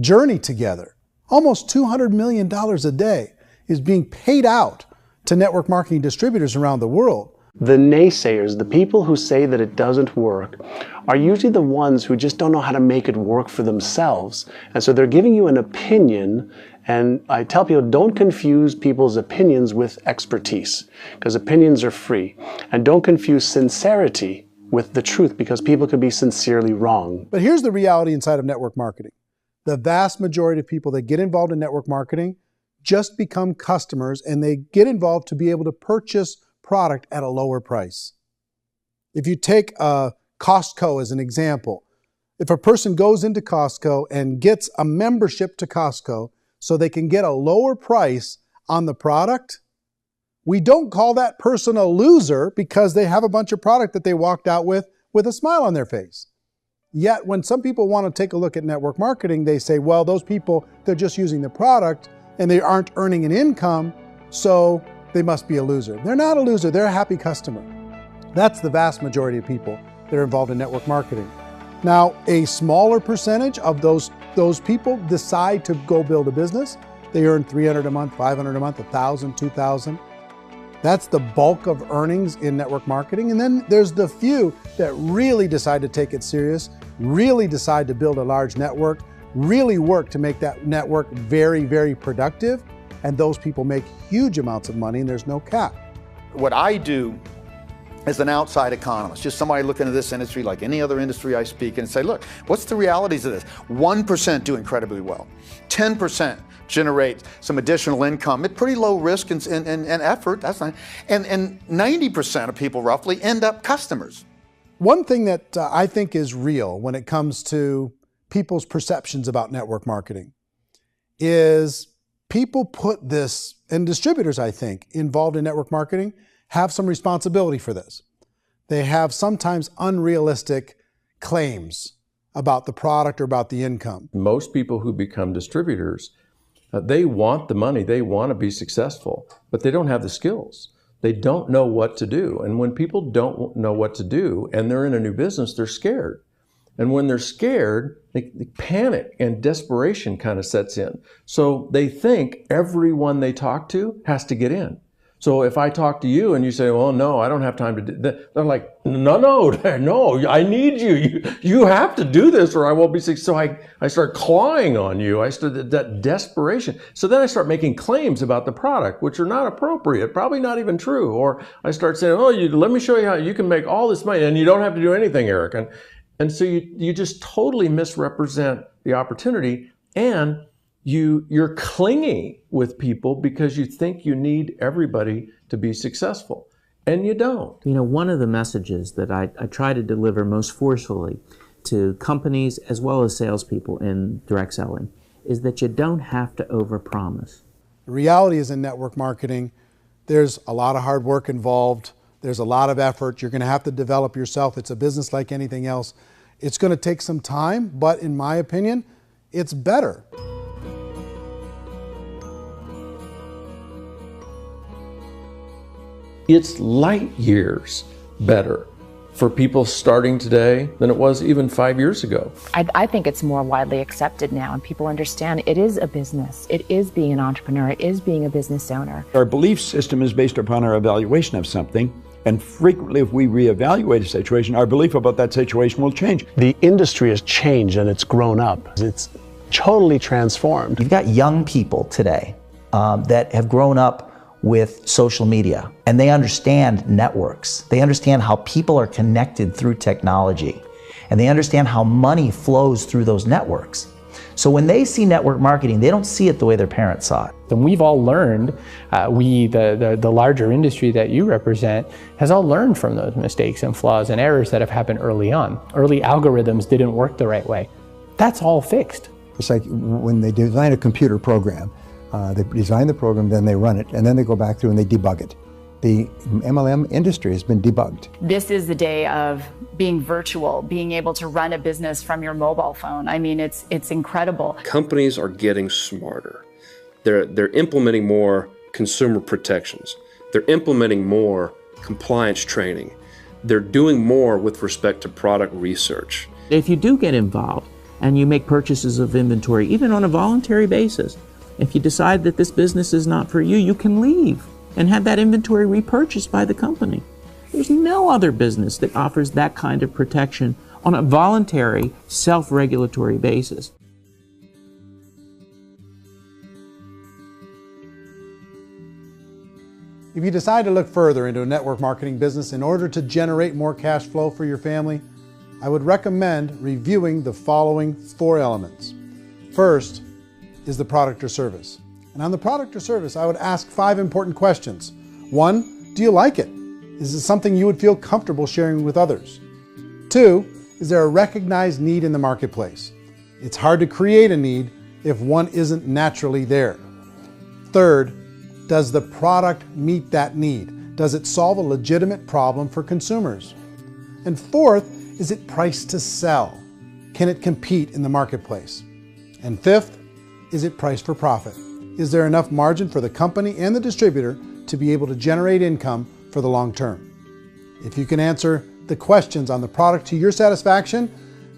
journey together. Almost $200 million a day is being paid out to network marketing distributors around the world. The naysayers, the people who say that it doesn't work, are usually the ones who just don't know how to make it work for themselves. And so they're giving you an opinion, and I tell people, don't confuse people's opinions with expertise, because opinions are free. And don't confuse sincerity with the truth, because people could be sincerely wrong. But here's the reality inside of network marketing. The vast majority of people that get involved in network marketing just become customers and they get involved to be able to purchase product at a lower price. If you take Costco as an example, if a person goes into Costco and gets a membership to Costco so they can get a lower price on the product, we don't call that person a loser because they have a bunch of product that they walked out with with a smile on their face. Yet when some people want to take a look at network marketing, they say, well, those people, they're just using the product and they aren't earning an income, so they must be a loser. They're not a loser, they're a happy customer. That's the vast majority of people that are involved in network marketing. Now, a smaller percentage of those people decide to go build a business. They earn $300 a month, $500 a month, $1,000, $2,000. That's the bulk of earnings in network marketing. And then there's the few that really decide to take it serious, really decide to build a large network, really work to make that network very, very productive. And those people make huge amounts of money and there's no cap. What I do as an outside economist, just somebody looking at this industry like any other industry I speak and say, look, what's the realities of this? 1% do incredibly well. 10% generate some additional income at pretty low risk and effort, that's not, and 90% of people roughly end up customers. One thing that I think is real when it comes to people's perceptions about network marketing is people put this, and distributors, I think, involved in network marketing have some responsibility for this. They have sometimes unrealistic claims about the product or about the income. Most people who become distributors, they want the money, they want to be successful, but they don't have the skills. They don't know what to do. And when people don't know what to do and they're in a new business, they're scared. And when they're scared, they panic and desperation kind of sets in. So they think everyone they talk to has to get in. So if I talk to you and you say, well, no, I don't have time to do that, they're like, no, I need you. You have to do this or I won't be successful. So I start clawing on you. I start that desperation. So then I start making claims about the product, which are not appropriate, probably not even true. Or I start saying, oh, let me show you how you can make all this money and you don't have to do anything, Eric. And so you just totally misrepresent the opportunity, and you're clingy with people because you think you need everybody to be successful, and you don't. You know, one of the messages that I try to deliver most forcefully to companies as well as salespeople in direct selling is that you don't have to overpromise. The reality is in network marketing, there's a lot of hard work involved. There's a lot of effort. You're going to have to develop yourself. It's a business like anything else. It's going to take some time, but in my opinion, it's better. It's light years better for people starting today than it was even 5 years ago. I think it's more widely accepted now, and people understand it is a business. It is being an entrepreneur. It is being a business owner. Our belief system is based upon our evaluation of something. And frequently, if we reevaluate a situation, our belief about that situation will change. The industry has changed and it's grown up. It's totally transformed. You've got young people today that have grown up with social media, and they understand networks. They understand how people are connected through technology, and they understand how money flows through those networks. So when they see network marketing, they don't see it the way their parents saw it. And we've all learned, the larger industry that you represent, has all learned from those mistakes and flaws and errors that have happened early on. Early algorithms didn't work the right way. That's all fixed. It's like when they design a computer program, they design the program, then they run it, and then they go back through and they debug it. The MLM industry has been debugged. This is the day of being virtual, being able to run a business from your mobile phone. I mean, it's incredible. Companies are getting smarter. They're implementing more consumer protections. They're implementing more compliance training. They're doing more with respect to product research. If you do get involved and you make purchases of inventory, even on a voluntary basis, if you decide that this business is not for you, you can leave and have that inventory repurchased by the company. There's no other business that offers that kind of protection on a voluntary, self-regulatory basis. If you decide to look further into a network marketing business in order to generate more cash flow for your family, I would recommend reviewing the following 4 elements. First is the product or service. And on the product or service, I would ask 5 important questions. 1, do you like it? Is it something you would feel comfortable sharing with others? 2, is there a recognized need in the marketplace? It's hard to create a need if one isn't naturally there. 3rd, does the product meet that need? Does it solve a legitimate problem for consumers? And 4th, is it priced to sell? Can it compete in the marketplace? And fifth, is it priced for profit? Is there enough margin for the company and the distributor to be able to generate income for the long term? If you can answer the questions on the product to your satisfaction,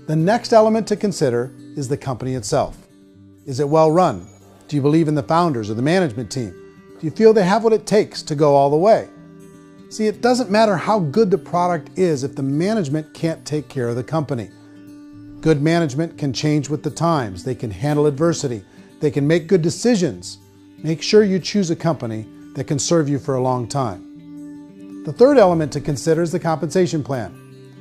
the next element to consider is the company itself. Is it well run? Do you believe in the founders or the management team? Do you feel they have what it takes to go all the way? See, it doesn't matter how good the product is if the management can't take care of the company. Good management can change with the times. They can handle adversity. They can make good decisions. Make sure you choose a company that can serve you for a long time. The third element to consider is the compensation plan.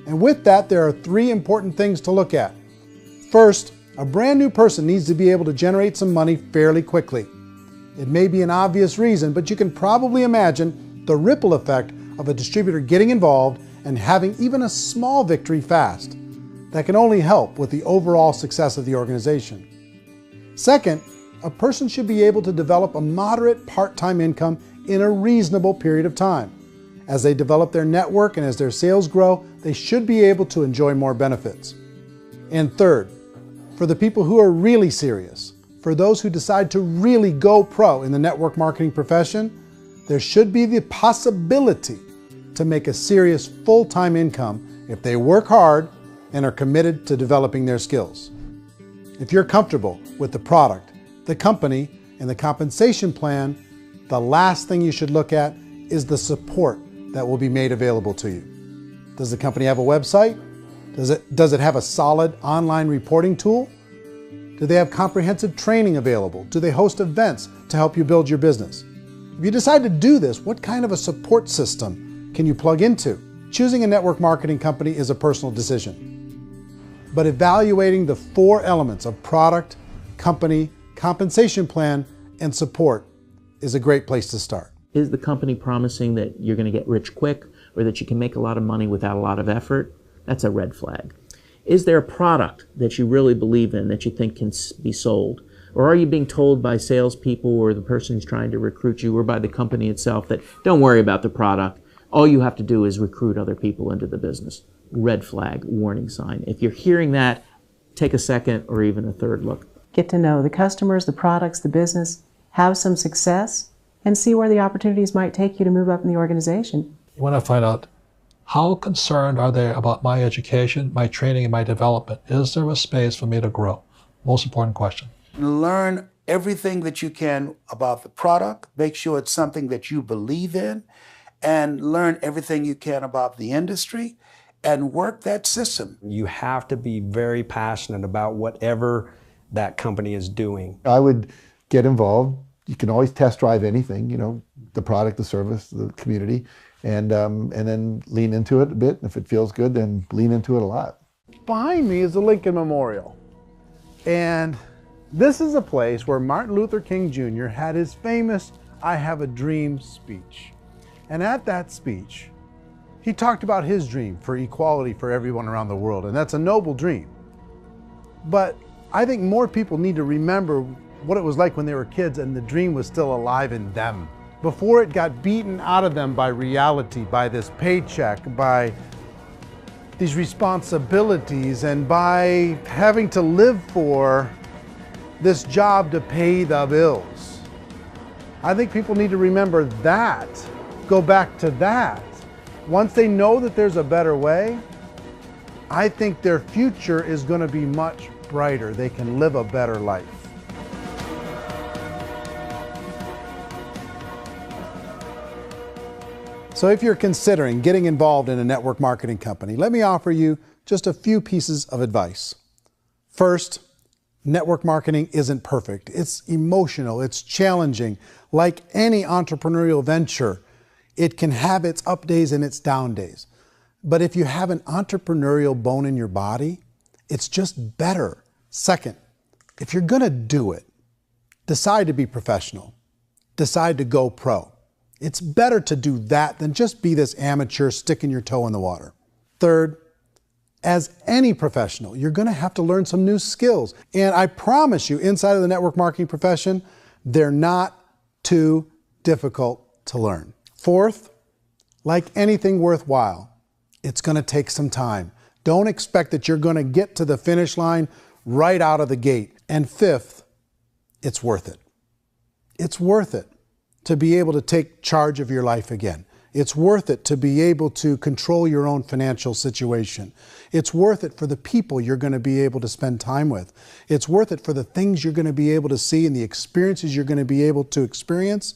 And with that, there are three important things to look at. First, a brand new person needs to be able to generate some money fairly quickly. It may be an obvious reason, but you can probably imagine the ripple effect of a distributor getting involved and having even a small victory fast. That can only help with the overall success of the organization. Second, a person should be able to develop a moderate part-time income in a reasonable period of time. As they develop their network and as their sales grow, they should be able to enjoy more benefits. And third, for the people who are really serious, for those who decide to really go pro in the network marketing profession, there should be the possibility to make a serious full-time income if they work hard and are committed to developing their skills. If you're comfortable with the product, the company, and the compensation plan, the last thing you should look at is the support that will be made available to you. Does the company have a website? Does it have a solid online reporting tool? Do they have comprehensive training available? Do they host events to help you build your business? If you decide to do this, what kind of a support system can you plug into? Choosing a network marketing company is a personal decision. But evaluating the four elements of product, company, compensation plan, and support is a great place to start. Is the company promising that you're going to get rich quick or that you can make a lot of money without a lot of effort? That's a red flag. Is there a product that you really believe in that you think can be sold? Or are you being told by salespeople or the person who's trying to recruit you or by the company itself that don't worry about the product, all you have to do is recruit other people into the business? Red flag, warning sign. If you're hearing that, take a second or even a third look. Get to know the customers, the products, the business, have some success, and see where the opportunities might take you to move up in the organization. You want to find out how concerned are they about my education, my training, and my development? Is there a space for me to grow? Most important question. Learn everything that you can about the product. Make sure it's something that you believe in, and learn everything you can about the industry and work that system. You have to be very passionate about whatever that company is doing. I would get involved. You can always test drive anything, the product, the service, the community, and then lean into it a bit. If it feels good, then lean into it a lot. Behind me is the Lincoln Memorial. And this is a place where Martin Luther King Jr. had his famous "I Have a Dream" speech. And at that speech, he talked about his dream for equality for everyone around the world, and that's a noble dream. But I think more people need to remember what it was like when they were kids and the dream was still alive in them. Before it got beaten out of them by reality, by this paycheck, by these responsibilities, and by having to live for this job to pay the bills. I think people need to remember that, go back to that. Once they know that there's a better way, I think their future is going to be much brighter. They can live a better life. So if you're considering getting involved in a network marketing company, let me offer you just a few pieces of advice. First, network marketing isn't perfect. It's emotional, it's challenging. Like any entrepreneurial venture, it can have its up days and its down days. But if you have an entrepreneurial bone in your body, it's just better. Second, if you're gonna do it, decide to be professional. Decide to go pro. It's better to do that than just be this amateur sticking your toe in the water. Third, as any professional, you're gonna have to learn some new skills. And I promise you, inside of the network marketing profession, they're not too difficult to learn. Fourth, like anything worthwhile, it's gonna take some time. Don't expect that you're going to get to the finish line right out of the gate. And fifth, it's worth it. It's worth it to be able to take charge of your life again. It's worth it to be able to control your own financial situation. It's worth it for the people you're going to be able to spend time with. It's worth it for the things you're going to be able to see and the experiences you're going to be able to experience.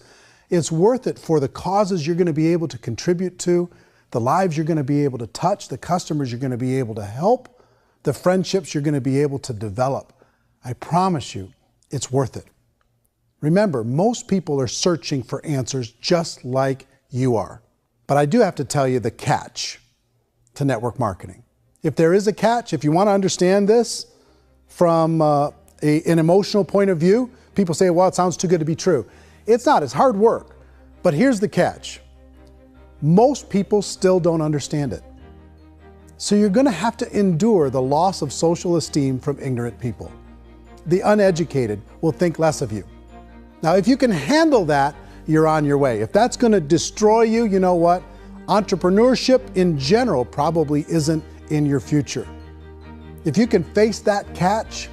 It's worth it for the causes you're going to be able to contribute to, the lives you're going to be able to touch, the customers you're going to be able to help, the friendships you're going to be able to develop. I promise you, it's worth it. Remember, most people are searching for answers just like you are. But I do have to tell you the catch to network marketing. If there is a catch, if you want to understand this from an emotional point of view, people say, well, it sounds too good to be true. It's not, it's hard work. But here's the catch. Most people still don't understand it. So you're going to have to endure the loss of social esteem from ignorant people. The uneducated will think less of you. Now, if you can handle that, you're on your way. If that's going to destroy you, you know what? Entrepreneurship in general probably isn't in your future. If you can face that catch,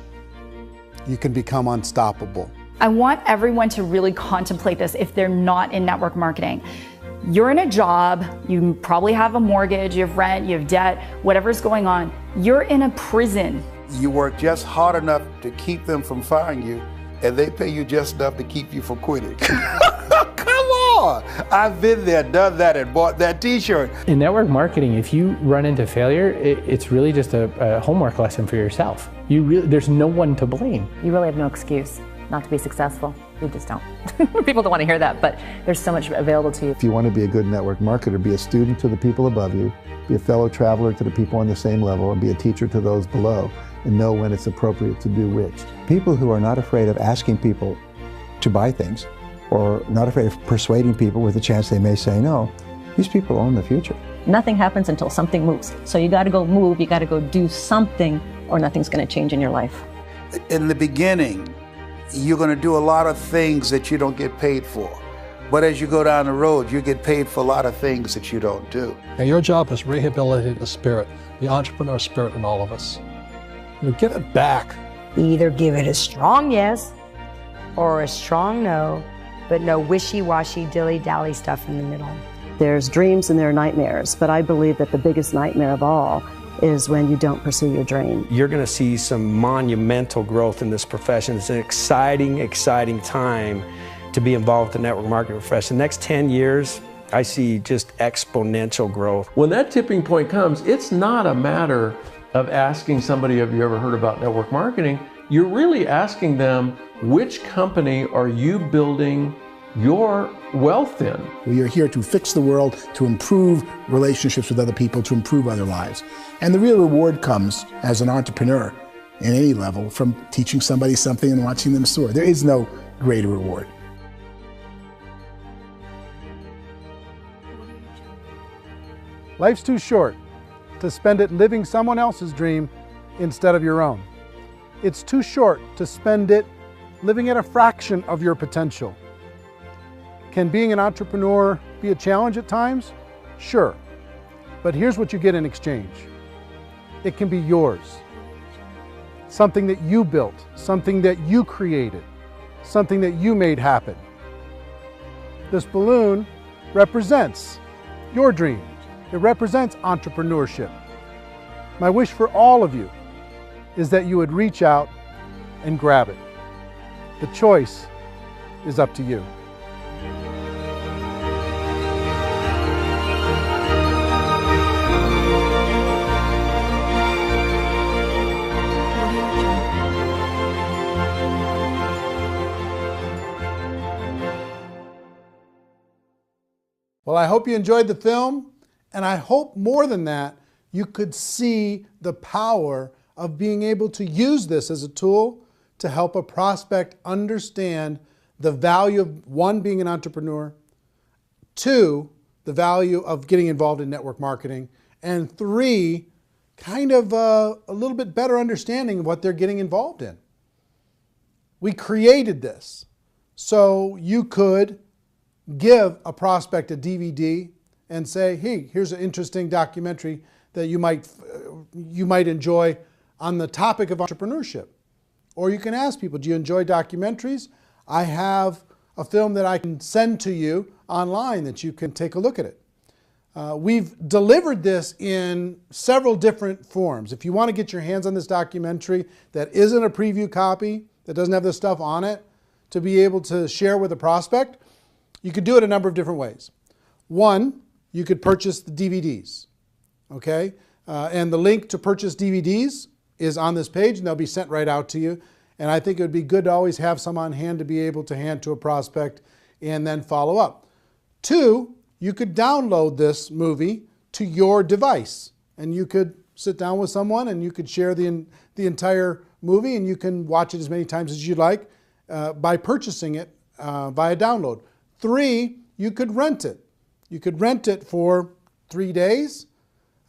you can become unstoppable. I want everyone to really contemplate this if they're not in network marketing. You're in a job, you probably have a mortgage, you have rent, you have debt, whatever's going on. You're in a prison. You work just hard enough to keep them from firing you, and they pay you just enough to keep you from quitting. Come on! I've been there, done that, and bought that t-shirt. In network marketing, if you run into failure, it's really just a homework lesson for yourself. There's no one to blame. You really have no excuse not to be successful. You just don't. People don't want to hear that, but there's so much available to you. If you want to be a good network marketer, be a student to the people above you, be a fellow traveler to the people on the same level, and be a teacher to those below, and know when it's appropriate to do which. People who are not afraid of asking people to buy things, or not afraid of persuading people with a chance they may say no, these people own the future. Nothing happens until something moves. So you got to go move, you got to go do something, or nothing's going to change in your life. In the beginning, you're going to do a lot of things that you don't get paid for. But as you go down the road, you get paid for a lot of things that you don't do. And your job is rehabilitate the spirit, the entrepreneur spirit in all of us. You give it back. Either give it a strong yes or a strong no, but no wishy-washy, dilly-dally stuff in the middle. There's dreams and there are nightmares, but I believe that the biggest nightmare of all is when you don't pursue your dream. You're going to see some monumental growth in this profession. It's an exciting, exciting time to be involved with the network marketing profession. The next 10 years, I see just exponential growth. When that tipping point comes, it's not a matter of asking somebody, have you ever heard about network marketing? You're really asking them, which company are you building your wealth in? We are here to fix the world, to improve relationships with other people, to improve other lives. And the real reward comes as an entrepreneur in any level from teaching somebody something and watching them soar. There is no greater reward. Life's too short to spend it living someone else's dream instead of your own. It's too short to spend it living at a fraction of your potential. Can being an entrepreneur be a challenge at times? Sure. But here's what you get in exchange. It can be yours. Something that you built, something that you created, something that you made happen. This balloon represents your dream. It represents entrepreneurship. My wish for all of you is that you would reach out and grab it. The choice is up to you. Well, I hope you enjoyed the film, and I hope more than that, you could see the power of being able to use this as a tool to help a prospect understand the value of, one, being an entrepreneur, two, the value of getting involved in network marketing, and three, kind of a little bit better understanding of what they're getting involved in. We created this so you could give a prospect a DVD and say, hey, here's an interesting documentary that you might enjoy on the topic of entrepreneurship. Or you can ask people, do you enjoy documentaries? I have a film that I can send to you online that you can take a look at it. We've delivered this in several different forms. If you want to get your hands on this documentary that isn't a preview copy, that doesn't have this stuff on it, to be able to share with a prospect, you could do it a number of different ways. One, you could purchase the DVDs, okay? And the link to purchase DVDs is on this page, and they'll be sent right out to you. And I think it would be good to always have some on hand to be able to hand to a prospect and then follow up. Two, you could download this movie to your device, and you could sit down with someone and you could share the entire movie, and you can watch it as many times as you'd like by purchasing it via download. Three, you could rent it. You could rent it for 3 days,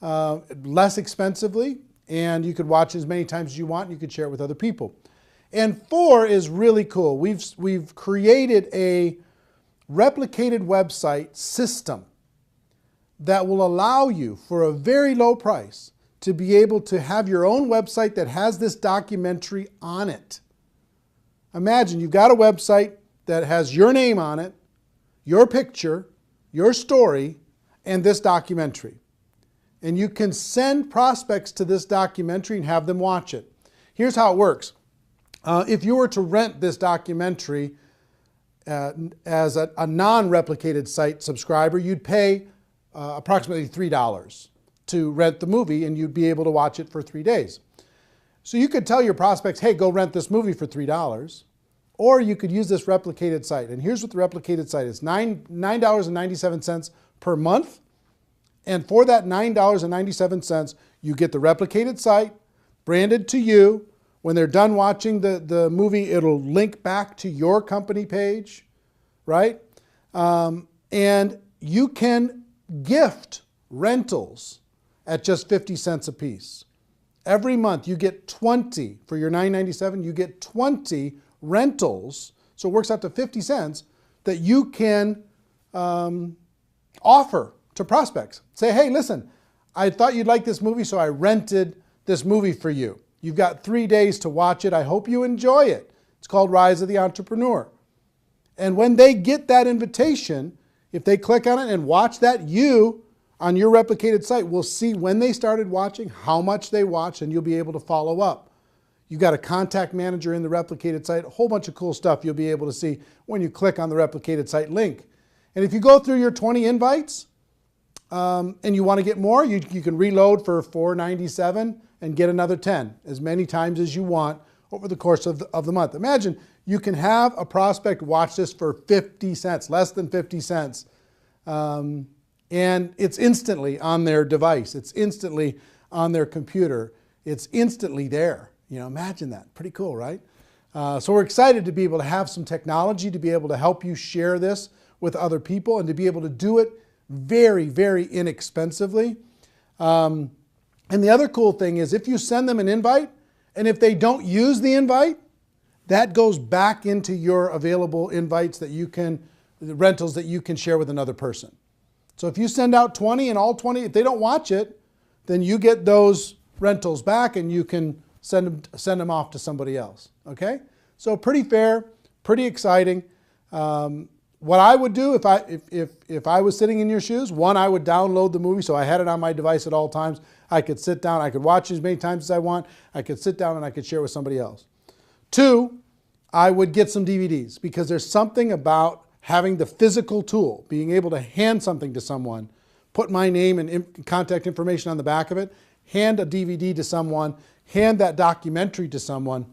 less expensively, and you could watch it as many times as you want, and you could share it with other people. And four is really cool. We've created a replicated website system that will allow you, for a very low price, to be able to have your own website that has this documentary on it. Imagine you've got a website that has your name on it, your picture, your story, and this documentary. And you can send prospects to this documentary and have them watch it. Here's how it works. If you were to rent this documentary as a non-replicated site subscriber, you'd pay approximately $3 to rent the movie, and you'd be able to watch it for 3 days. So you could tell your prospects, hey, go rent this movie for $3, or you could use this replicated site. And here's what the replicated site is: $9.97 per month. And for that $9.97, you get the replicated site branded to you. When they're done watching the movie, it'll link back to your company page, right? And you can gift rentals at just 50 cents a piece. Every month you get 20, for your $9.97, you get 20 rentals, so it works out to 50 cents, that you can offer to prospects. Say, hey, listen, I thought you'd like this movie, so I rented this movie for you. You've got 3 days to watch it. I hope you enjoy it. It's called Rise of the Entrepreneur. And when they get that invitation, if they click on it and watch that, you, on your replicated site, will see when they started watching, how much they watched, and you'll be able to follow up. You've got a contact manager in the replicated site, a whole bunch of cool stuff you'll be able to see when you click on the replicated site link. And if you go through your 20 invites and you want to get more, you can reload for $4.97 and get another 10, as many times as you want over the course of the month. Imagine you can have a prospect watch this for 50 cents, less than 50 cents. And it's instantly on their device. It's instantly on their computer. It's instantly there. You know, imagine that. Pretty cool, right? So we're excited to be able to have some technology to be able to help you share this with other people and to be able to do it very, very inexpensively. And the other cool thing is, if you send them an invite, and if they don't use the invite, that goes back into your available invites that you can, the rentals that you can share with another person. So if you send out 20 and all 20, if they don't watch it, then you get those rentals back and you can send them off to somebody else, okay? So pretty fair, pretty exciting. What I would do if I was sitting in your shoes, one, I would download the movie so I had it on my device at all times. I could sit down, I could watch it as many times as I want. I could sit down and I could share with somebody else. Two, I would get some DVDs, because there's something about having the physical tool, being able to hand something to someone, put my name and contact information on the back of it, hand a DVD to someone, hand that documentary to someone,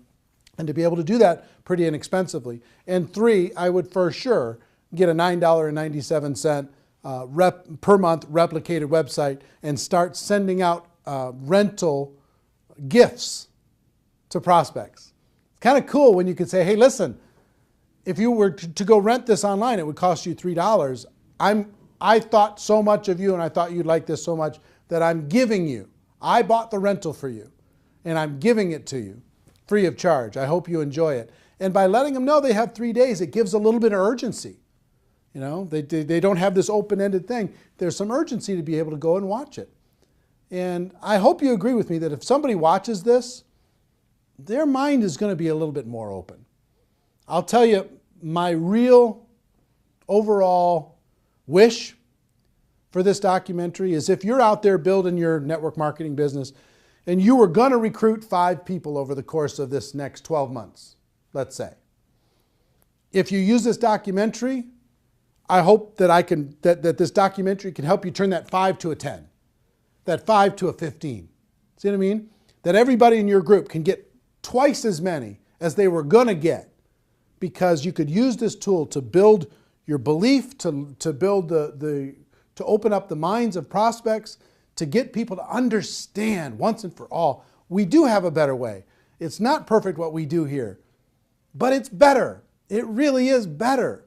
and to be able to do that pretty inexpensively. And three, I would for sure get a $9.97 per month replicated website and start sending out rental gifts to prospects. It's kind of cool when you can say, hey, listen, if you were to go rent this online, it would cost you $3. I thought so much of you, and I thought you'd like this so much, that I'm giving you. I bought the rental for you, and I'm giving it to you free of charge. I hope you enjoy it. And by letting them know they have 3 days, it gives a little bit of urgency. You know, they don't have this open-ended thing. There's some urgency to be able to go and watch it. And I hope you agree with me that if somebody watches this, their mind is going to be a little bit more open. I'll tell you, my real overall wish for this documentary is if you're out there building your network marketing business and you were going to recruit 5 people over the course of this next 12 months, let's say. If you use this documentary, I hope that that this documentary can help you turn that 5 to a 10, that 5 to a 15. See what I mean? That everybody in your group can get twice as many as they were going to get, because you could use this tool to build your belief, to build to open up the minds of prospects, to get people to understand once and for all, we do have a better way. It's not perfect what we do here, but it's better. It really is better.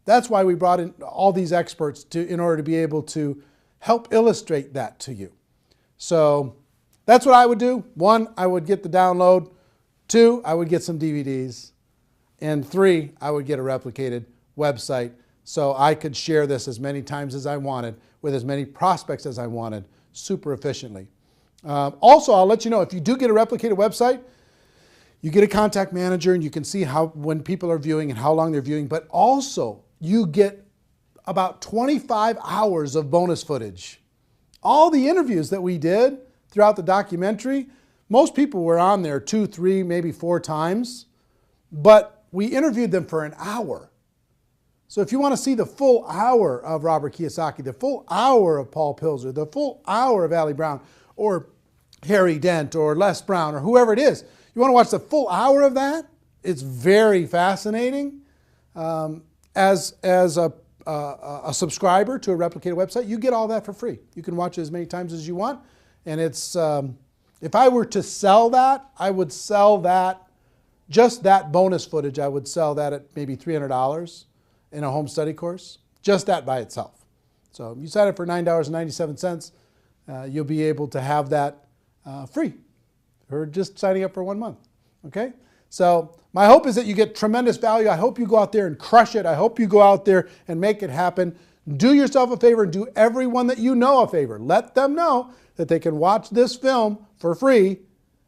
That's why we brought in all these experts in order to be able to help illustrate that to you. So that's what I would do. 1, I would get the download. 2, I would get some DVDs. And 3, I would get a replicated website so I could share this as many times as I wanted with as many prospects as I wanted super efficiently. Also, I'll let you know, if you do get a replicated website, you get a contact manager and you can see when people are viewing and how long they're viewing, but also you get about 25 hours of bonus footage. All the interviews that we did throughout the documentary, most people were on there 2, 3, maybe 4 times, but we interviewed them for an hour. So if you want to see the full hour of Robert Kiyosaki, the full hour of Paul Pilzer, the full hour of Ali Brown, or Harry Dent, or Les Brown, or whoever it is, you want to watch the full hour of that? It's very fascinating. As a subscriber to a replicated website, you get all that for free. You can watch it as many times as you want. And it's, if I were to sell that, I would sell that, just that bonus footage, I would sell that at maybe $300 in a home study course, just that by itself. So you sign up for $9.97, you'll be able to have that free, or just signing up for 1 month, okay? So my hope is that you get tremendous value. I hope you go out there and crush it. I hope you go out there and make it happen. Do yourself a favor and do everyone that you know a favor. Let them know that they can watch this film for free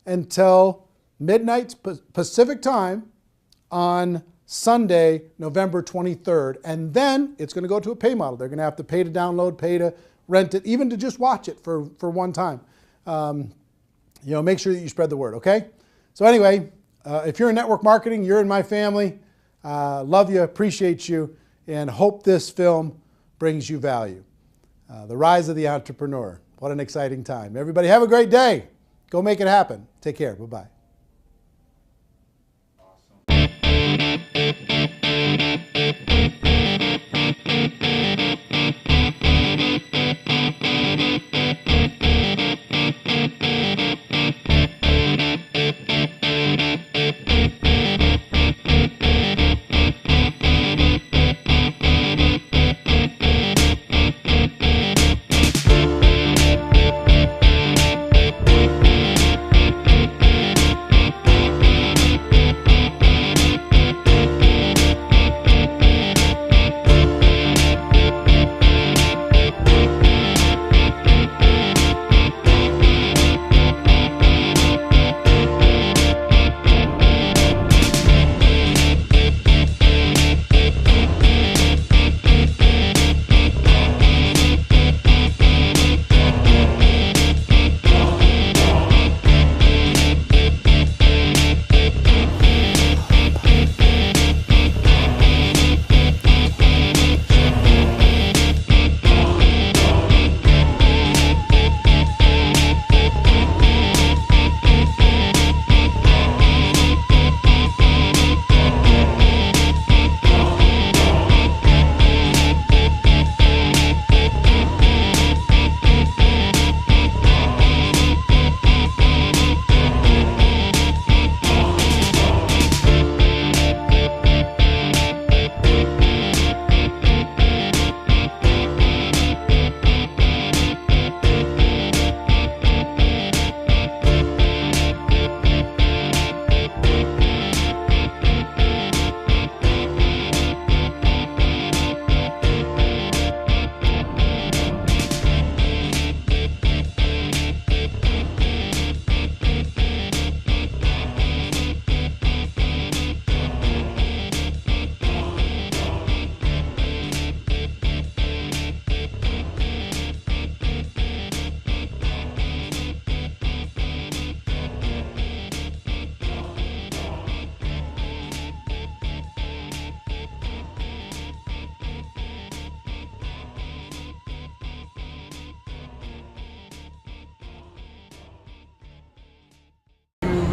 until midnight Pacific time on Sunday, November 23rd. And then it's going to go to a pay model. They're going to have to pay to download, pay to rent it, even to just watch it for one time. Make sure that you spread the word, okay? So anyway, if you're in network marketing, you're in my family. Love you, appreciate you, and hope this film brings you value. The Rise of the Entrepreneur. What an exciting time. Everybody have a great day. Go make it happen. Take care. Bye-bye.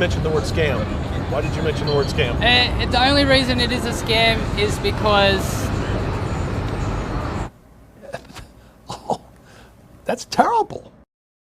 mentioned the word scam. Why did you mention the word scam? The only reason it is a scam is because... That's terrible.